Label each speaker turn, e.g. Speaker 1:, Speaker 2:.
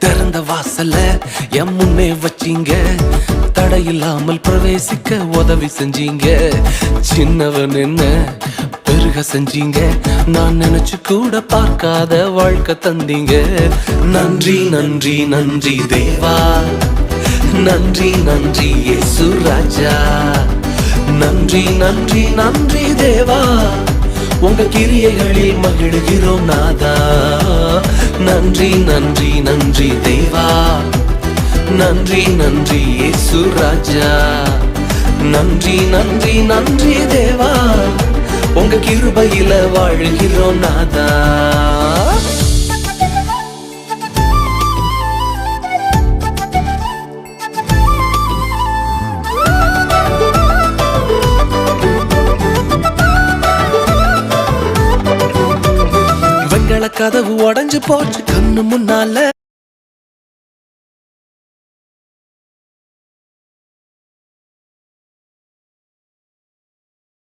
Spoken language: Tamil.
Speaker 1: திறந்த வாசல்ல என் முன்னே வச்சீங்க, தடையில்லாமல் பிரவேசிக்க உதவி செஞ்சீங்க. சின்னவன் என்ன பெருக செஞ்சீங்க, நான் நினைச்சு கூட பார்க்காத வாழ்க்கை தந்தீங்க. நன்றி நன்றி நன்றி தேவா, நன்றி நன்றி இயேசு ராஜா. நன்றி நன்றி நன்றி தேவா, உங்க கிரியைகளில் மகிழ்கிறோம் நாதா. நன்றி நன்றி நன்றி தேவா, நன்றி நன்றி இயேசு ராஜா. நன்றி நன்றி நன்றி தேவா, உங்க கிருபையில வாழ்கிறோம் நாதா. கதவு உடைஞ்சு போச்சு கண்ணு முன்னால.